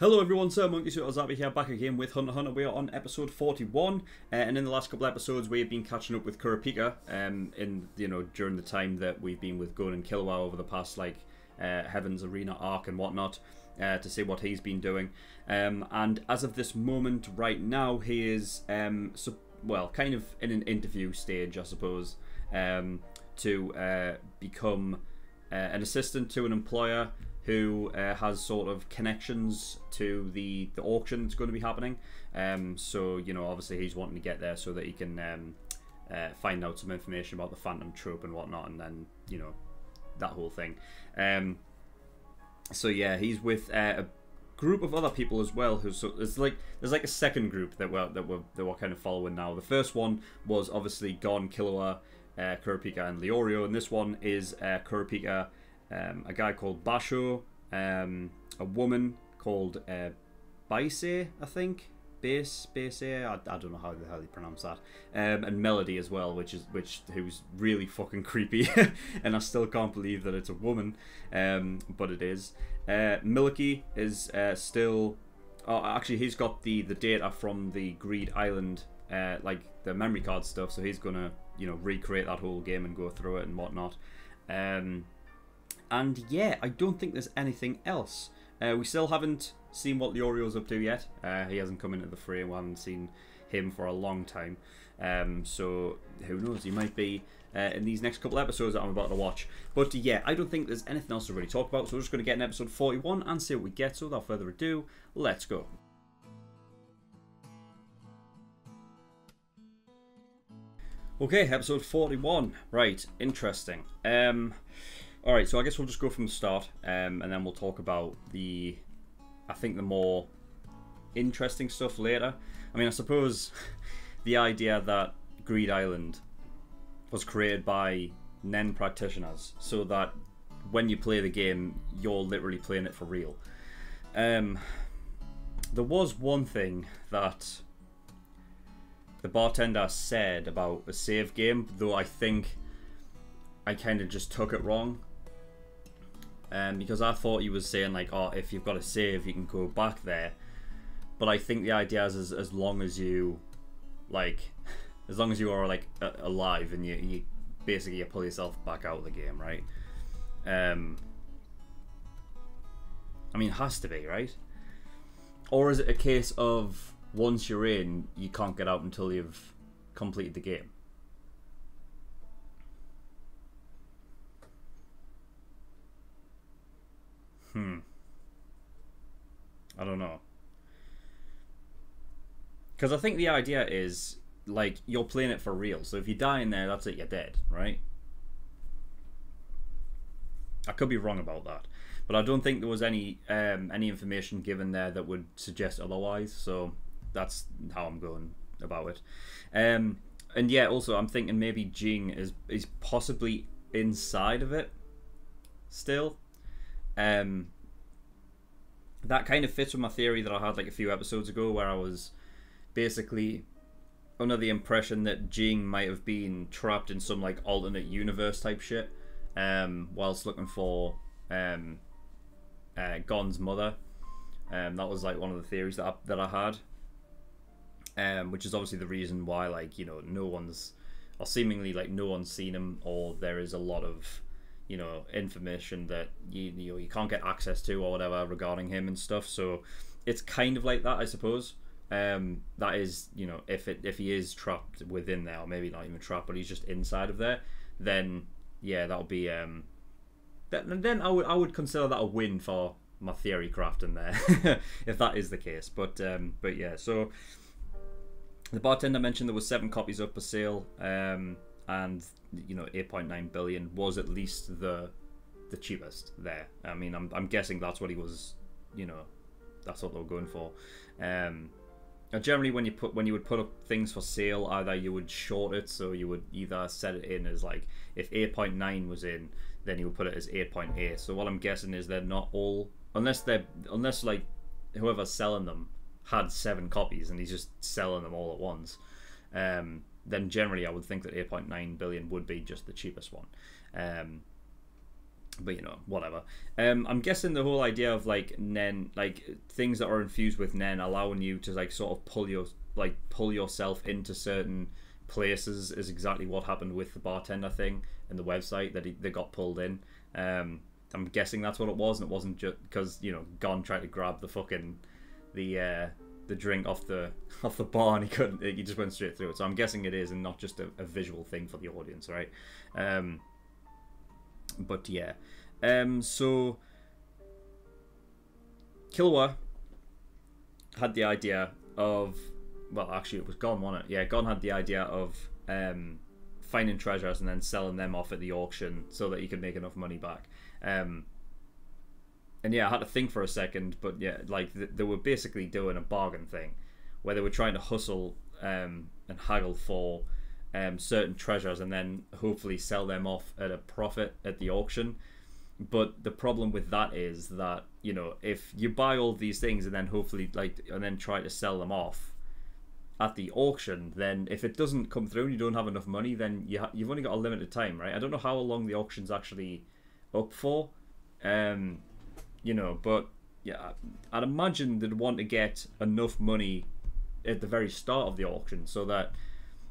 Hello everyone, SirMonkeySuit here, back again with Hunter x Hunter. We are on episode 41, and in the last couple of episodes we have been catching up with Kurapika, during the time that we've been with Gun and Killua over the past Heaven's Arena arc and whatnot, to see what he's been doing. And as of this moment, right now, he is kind of in an interview stage, I suppose, to become an assistant to an employer who has sort of connections to the auction that's going to be happening. So, obviously he's wanting to get there so that he can find out some information about the Phantom Trope and whatnot, and then, that whole thing. So yeah, he's with a group of other people as well. There's like a second group that we're kind of following now. The first one was obviously Gon, Killua, Kurapika, and Leorio, and this one is Kurapika, a guy called Basho, a woman called Baise, I think. Baise, I don't know how the hell you pronounce that. And Melody as well, who's really fucking creepy, and I still can't believe that it's a woman, but it is. Milky is still. Oh, actually, he's got the data from the Greed Island, the memory card stuff. So he's gonna recreate that whole game and go through it and whatnot. And yeah, I don't think there's anything else. We still haven't seen what Leorio's up to yet. He hasn't come into the frame. We haven't seen him for a long time. So who knows? He might be in these next couple episodes that I'm about to watch. But yeah, I don't think there's anything else to really talk about. So we're just going to get in episode 41 and see what we get. So without further ado, let's go. Okay, episode 41. Right, interesting. Alright, so I guess we'll just go from the start, and then we'll talk about the more interesting stuff later. I mean, I suppose the idea that Greed Island was created by Nen practitioners, so that when you play the game, you're literally playing it for real. There was one thing that the bartender said about a save game, though I think I kind of just took it wrong. Because I thought he was saying if you've got a save, you can go back there. But I think the idea is as long as you are alive and you basically pull yourself back out of the game, right? I mean, it has to be, right? Or is it a case of once you're in, you can't get out until you've completed the game? I don't know. Because I think the idea is, you're playing it for real. So if you die in there, that's it, you're dead, right? I could be wrong about that. But I don't think there was any information given there that would suggest otherwise. So that's how I'm going about it. And yeah, also, I'm thinking maybe Jing is possibly inside of it still. That kind of fits with my theory that I had a few episodes ago, where I was basically under the impression that Jing might have been trapped in some alternate universe type shit, whilst looking for Gon's mother. That was one of the theories that I had, which is obviously the reason why no one's, or seemingly no one's seen him, or there is a lot of information that you can't get access to or whatever regarding him and stuff. So it's kind of like that, I suppose. That is, if he is trapped within there, or maybe not even trapped, but he's just inside of there, then yeah, that'll be then I would consider that a win for my theory crafting there, if that is the case. But yeah, so the bartender mentioned there was 7 copies up for sale, and 8.9 billion was at least the cheapest there. I mean, I'm guessing that's what he was, that's what they were going for. Generally, when you would put up things for sale, either you would short it, so you would either set it in as if 8.9 was in, then you would put it as 8.8. So what I'm guessing is they're not all, unless whoever's selling them had 7 copies and he's just selling them all at once. Then generally I would think that 8.9 billion would be just the cheapest one. But you know, whatever. I'm guessing the whole idea of like Nen, like things that are infused with Nen, allowing you to like sort of pull yourself into certain places is exactly what happened with the bartender thing and the website that they got pulled in. I'm guessing that's what it was, and it wasn't just because, you know, Gon tried to grab the fucking the drink off the bar and he couldn't. He just went straight through it. So I'm guessing it is, and not just a visual thing for the audience, right? But yeah, so Killua had the idea of, well, actually it was Gon, wasn't it? Yeah, Gon had the idea of finding treasures and then selling them off at the auction so that he could make enough money back. And yeah, I had to think for a second, but yeah, like they were basically doing a bargain thing where they were trying to hustle and haggle for certain treasures and then hopefully sell them off at a profit at the auction. But the problem with that is that, you know, if you buy all these things and then hopefully and then try to sell them off at the auction, then if it doesn't come through and you don't have enough money, then you've only got a limited time, right? I don't know how long the auction's actually up for, you know, but yeah, I'd imagine they'd want to get enough money at the very start of the auction so that,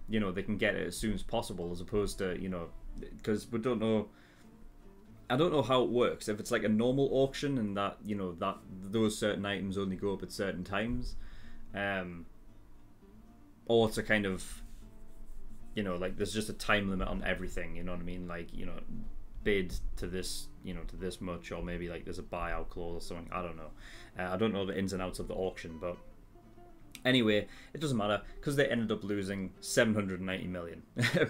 you know, they can get it as soon as possible, as opposed to, you know, because I don't know how it works, if it's like a normal auction and that, you know, that those certain items only go up at certain times, or it's a kind of, you know, like there's just a time limit on everything, you know what I mean, like, you know, bid to this, you know, to this much, or maybe like there's a buyout clause or something. I don't know. I don't know the ins and outs of the auction, but anyway, it doesn't matter because they ended up losing 790 million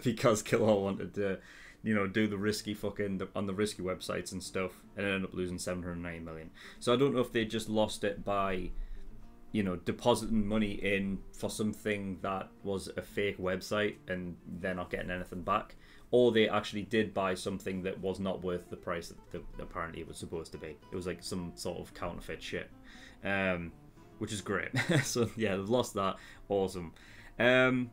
because Killua wanted to, you know, do the risky fucking on the risky websites and stuff, and ended up losing 790 million. So I don't know if they just lost it by, you know, depositing money in for something that was a fake website and they're not getting anything back, or they actually did buy something that was not worth the price that apparently it was supposed to be. It was like some sort of counterfeit shit, which is great. So yeah, they've lost that. Awesome. And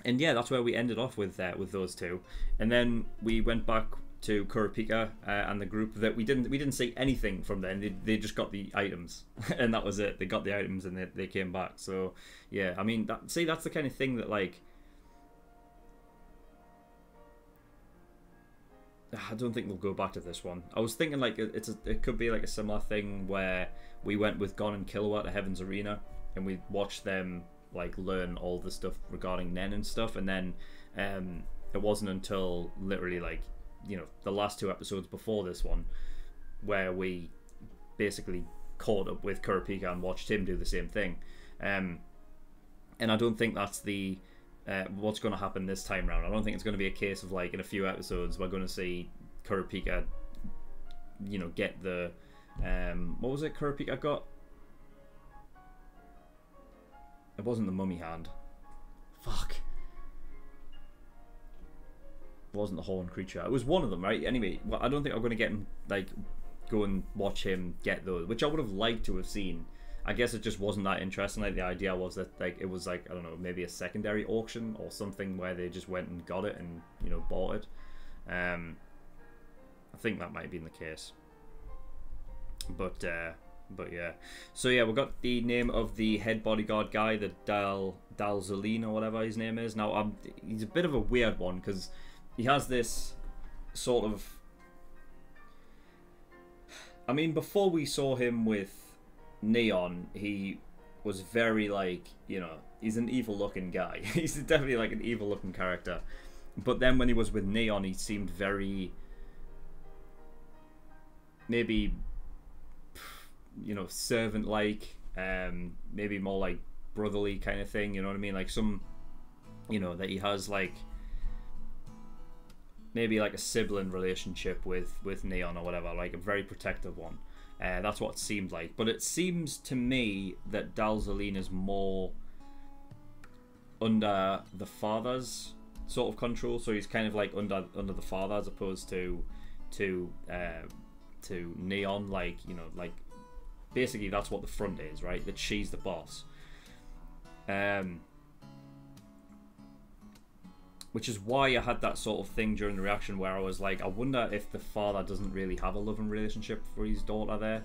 yeah, that's where we ended off with those two, and then we went back to Kurapika and the group that we didn't see anything from them. They just got the items and that was it. They got the items and they came back. So yeah, I mean, that's the kind of thing that, like, I don't think we'll go back to this one. I was thinking like it could be like a similar thing where we went with Gon and Killua to Heaven's Arena and we watched them like learn all the stuff regarding Nen and stuff, and then it wasn't until literally like, you know, the last two episodes before this one where we basically caught up with Kurapika and watched him do the same thing, and I don't think that's the what's going to happen this time round. I don't think it's going to be a case of like in a few episodes we're going to see Kurapika, you know, get the what was it Kurapika got? It wasn't the mummy hand. Fuck. It wasn't the horned creature. It was one of them, right? Anyway, well, I don't think I'm going to get him, like, go and watch him get those, which I would have liked to have seen. I guess it just wasn't that interesting. Like, the idea was that, like, it was like, I don't know, maybe a secondary auction or something where they just went and got it and, you know, bought it. I think that might have been the case. But yeah. So yeah, we got the name of the head bodyguard guy, the Dalzaline or whatever his name is. Now, he's a bit of a weird one because he has this sort of, I mean, before we saw him with Neon, he was very, like, you know, he's an evil looking guy. He's definitely like an evil looking character. But then when he was with Neon, he seemed very, maybe, you know, servant like, maybe more like brotherly kind of thing, you know what I mean? Like some, you know, that he has like maybe like a sibling relationship with Neon or whatever, like a very protective one. That's what it seemed like. But it seems to me that Dalzaline is more under the father's sort of control, so he's kind of like under the father as opposed to Neon, like, you know, like basically that's what the front is, right? That she's which is why I had that sort of thing during the reaction where I was like, I wonder if the father doesn't really have a loving relationship for his daughter there,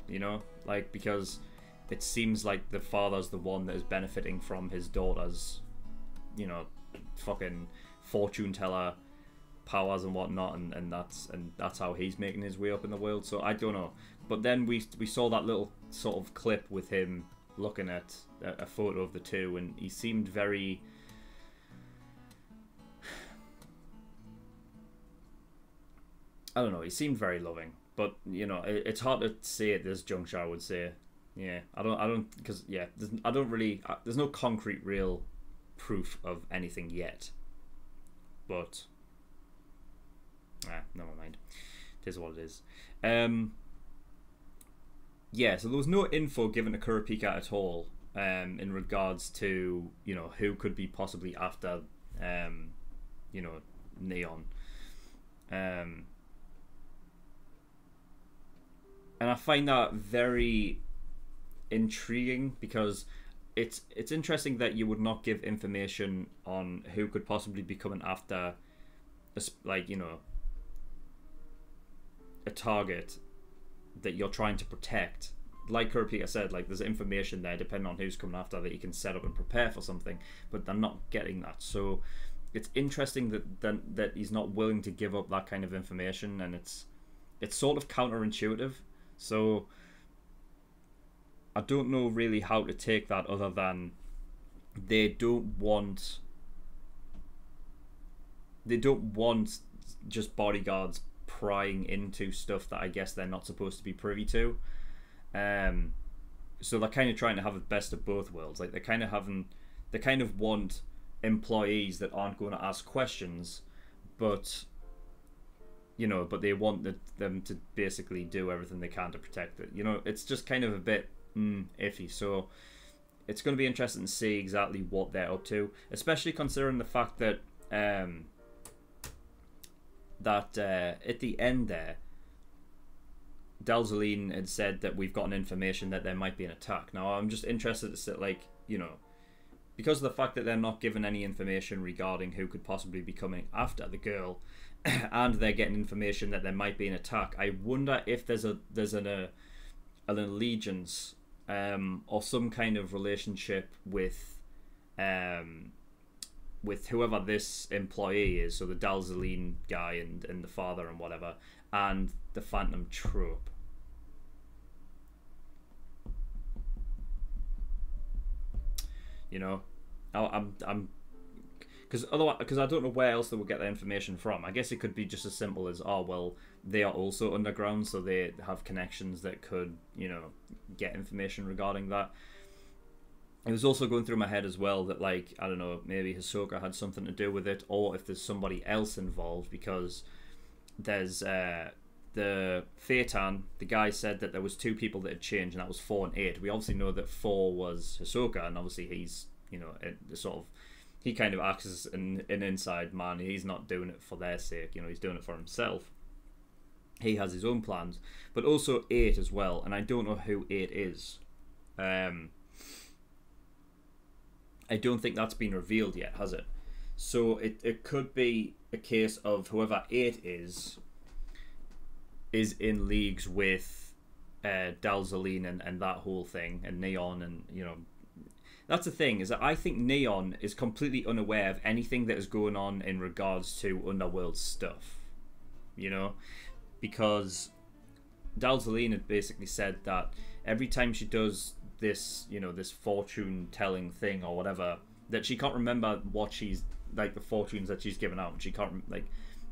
you know, like, because it seems like the father's the one that is benefiting from his daughter's, you know, fucking fortune teller powers and whatnot, and that's how he's making his way up in the world. So I don't know. But then we saw that little sort of clip with him looking at a photo of the two, and he seemed very, I don't know, he seemed very loving. But you know, it's hard to say at this juncture, I would say. Yeah, I don't because yeah, there's no concrete real proof of anything yet. But never mind. It is what it is. Yeah, so there was no info given to Kurapika at all in regards to, you know, who could be possibly after, you know, Neon. And I find that very intriguing because it's interesting that you would not give information on who could possibly be coming after, like, you know, a target that you're trying to protect. Like Kurapika said, like, there's information there depending on who's coming after that you can set up and prepare for something, but they're not getting that. So it's interesting that he's not willing to give up that kind of information, and it's sort of counterintuitive. So I don't know really how to take that other than they don't want just bodyguards prying into stuff that I guess they're not supposed to be privy to. So they're kind of trying to have the best of both worlds. Like, they kind of want employees that aren't going to ask questions, but you know, but they want them to basically do everything they can to protect it. You know, it's just kind of a bit iffy. So it's going to be interesting to see exactly what they're up to, especially considering the fact that at the end there, Dalzaline had said that we've gotten information that there might be an attack. Now, I'm just interested to see, like, you know, because of the fact that they're not given any information regarding who could possibly be coming after the girl, and they're getting information that there might be an attack, I wonder if there's an allegiance or some kind of relationship with whoever this employee is, so the Dalzaline guy and the father and whatever, and the Phantom trope. You know, I'm because I don't know where else they would get their information from. I guess it could be just as simple as, oh well, they are also underground, so they have connections that could, you know, get information regarding that. It was also going through my head as well that, like, I don't know, maybe Hisoka had something to do with it, or if there's somebody else involved, because there's the Phaeton, the guy said that there was 2 people that had changed, and that was 4 and 8. We obviously know that 4 was Hisoka, and obviously he's, you know, sort of, he kind of acts as an inside man. He's not doing it for their sake, you know, he's doing it for himself. He has his own plans, but also 8 as well, and I don't know who 8 is. I don't think that's been revealed yet, has it? So it could be a case of whoever 8 is in leagues with Dalzaline and that whole thing, and Neon, and, you know, that's the thing, is that I think Neon is completely unaware of anything that is going on in regards to Underworld stuff, you know, because Dalzaline had basically said that every time she does this, you know, this fortune telling thing or whatever, that she can't remember what she's, like, the fortunes that she's given out. She can't, like,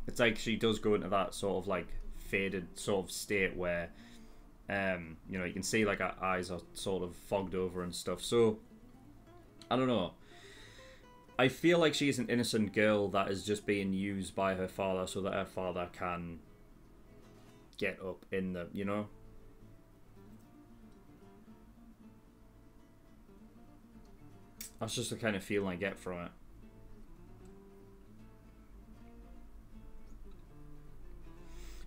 it's like she does go into that sort of, like, faded sort of state where, you know, you can see, like, her eyes are sort of fogged over and stuff. So I don't know. I feel like she's an innocent girl that is just being used by her father so that her father can get up in the, you know. That's just the kind of feeling I get from it.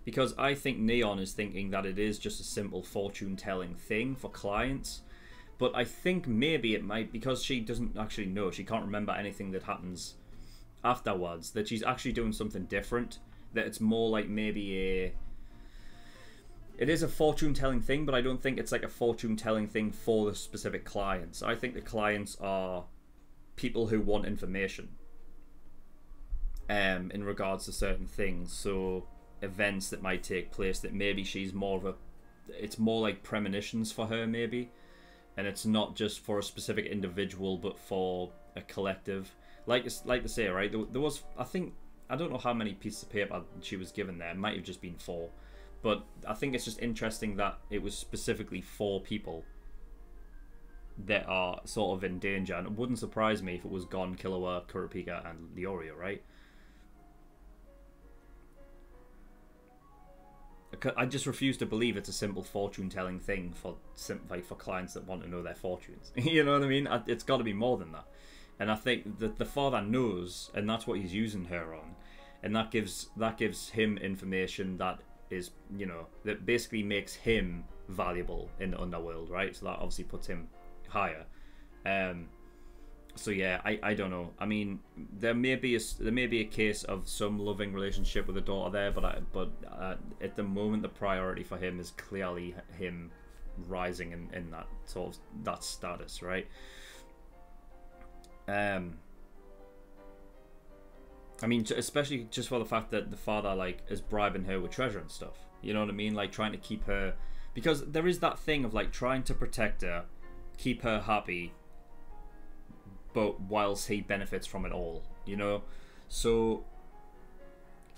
Because I think Neon is thinking that it is just a simple fortune-telling thing for clients. But I think maybe it might, because she doesn't actually know, she can't remember anything that happens afterwards that she's actually doing something different. That it's more like maybe it is a fortune-telling thing, but I don't think it's like a fortune-telling thing for the specific clients. I think the clients are people who want information in regards to certain things. So events that might take place that maybe she's more of a... It's more like premonitions for her, maybe. And it's not just for a specific individual, but for a collective. Like to say, right, there was... I think... I don't know how many pieces of paper she was given there. It might have just been 4. But I think it's just interesting that it was specifically 4 people that are sort of in danger. And it wouldn't surprise me if it was Gon, Killua, Kurapika, and Leorio, right? I just refuse to believe it's a simple fortune-telling thing for clients that want to know their fortunes. You know what I mean? It's got to be more than that. And I think that the father knows, and that's what he's using her on. And that gives him information that is, you know, that basically makes him valuable in the underworld, right? So that obviously puts him higher. So yeah, I don't know. I mean, there may be a case of some loving relationship with the daughter there, but at the moment the priority for him is clearly him rising in that sort of that status, right? I mean, especially just for the fact that the father, like, is bribing her with treasure and stuff. You know what I mean? Like, trying to keep her... Because there is that thing of, like, trying to protect her, keep her happy, but whilst he benefits from it all, you know? So...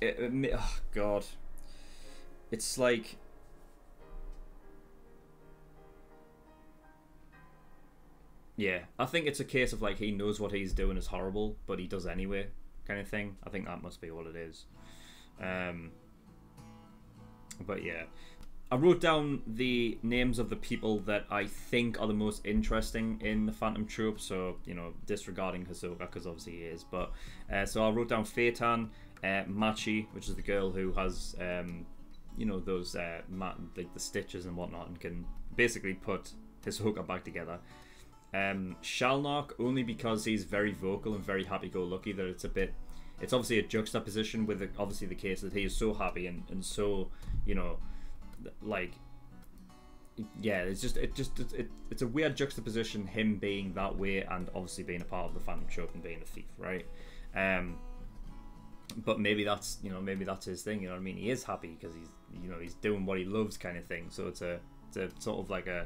oh, God. It's like... Yeah, I think it's a case of, like, he knows what he's doing is horrible, but he does anyway. Kind of thing. I think that must be what it is. But yeah, I wrote down the names of the people that I think are the most interesting in the Phantom Troop. So, you know, disregarding Hisoka because obviously he is. But so I wrote down Phaeton, Machi, which is the girl who has you know, those like the stitches and whatnot, and can basically put Hisoka back together. Shalnark, only because he's very vocal and very happy-go-lucky, that it's obviously a juxtaposition with obviously the case that he is so happy and so, you know, like, yeah, it's a weird juxtaposition, him being that way and obviously being a part of the Phantom Troop and being a thief, right? But maybe that's, you know, maybe that's his thing, you know what I mean? He is happy because he's, you know, he's doing what he loves kind of thing, so it's a sort of like a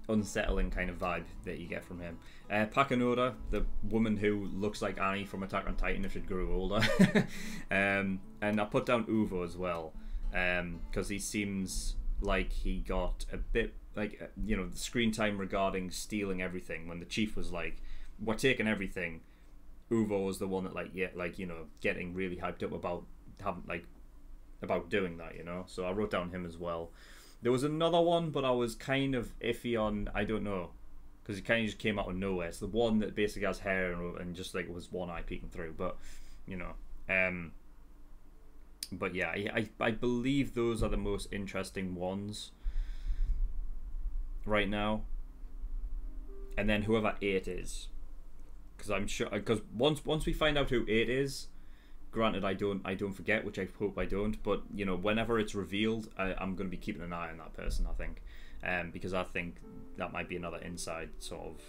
unsettling kind of vibe that you get from him. Pakanoda, the woman who looks like Annie from Attack on Titan if she grew older. And I put down Uvo as well, because he seems like he got a bit, like, you know, the screen time regarding stealing everything. When the chief was like, we're taking everything, Uvo was the one that, like, yeah, like, you know, getting really hyped up about having, like, about doing that, you know. So I wrote down him as well. There was another one, but I was kind of iffy on, I don't know, because it kind of just came out of nowhere. It's the one that basically has hair and just, like, was one eye peeking through, but, you know. But yeah, I believe those are the most interesting ones right now. And then whoever 8 is, because I'm sure, because once we find out who 8 is, granted, I don't forget, which I hope I don't, but, you know, whenever it's revealed, I'm going to be keeping an eye on that person, I think, because I think that might be another inside sort of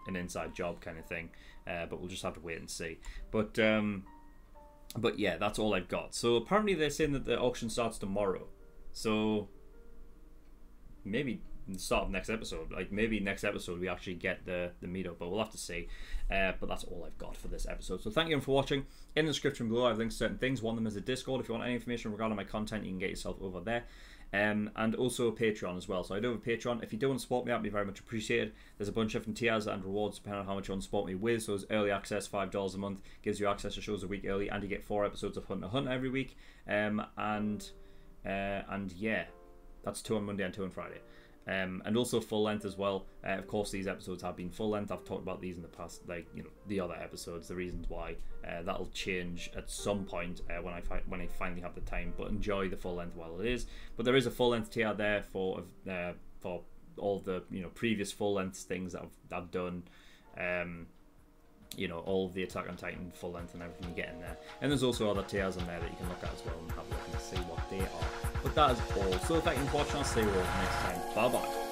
an inside job kind of thing, but we'll just have to wait and see. But yeah, that's all I've got. So apparently they're saying that the auction starts tomorrow, so maybe the start of next episode, like maybe next episode we actually get the meetup, but we'll have to see. But that's all I've got for this episode. So thank you for watching. In the description below I have links to certain things. One of them is a Discord. If you want any information regarding my content, you can get yourself over there. And also Patreon as well. So I do have a Patreon. If you do want to support me, that'd be very much appreciated. There's a bunch of different tiers and rewards depending on how much you want to support me with. So there's early access, $5 a month, gives you access to shows a week early, and you get 4 episodes of Hunt x Hunt every week. And yeah, that's 2 on Monday and 2 on Friday. And also full length as well. Of course, these episodes have been full length. I've talked about these in the past, like, you know, the other episodes, the reasons why. That'll change at some point when I finally have the time. But enjoy the full length while it is. But there is a full length tier there for all the, you know, previous full length things that I've done. you know, all of the Attack on Titan full length and everything you get in there. And there's also other tiers in there that you can look at as well and have a look and see what they are. But that is all. So thank you for watching. I'll see you all next time. Bye bye.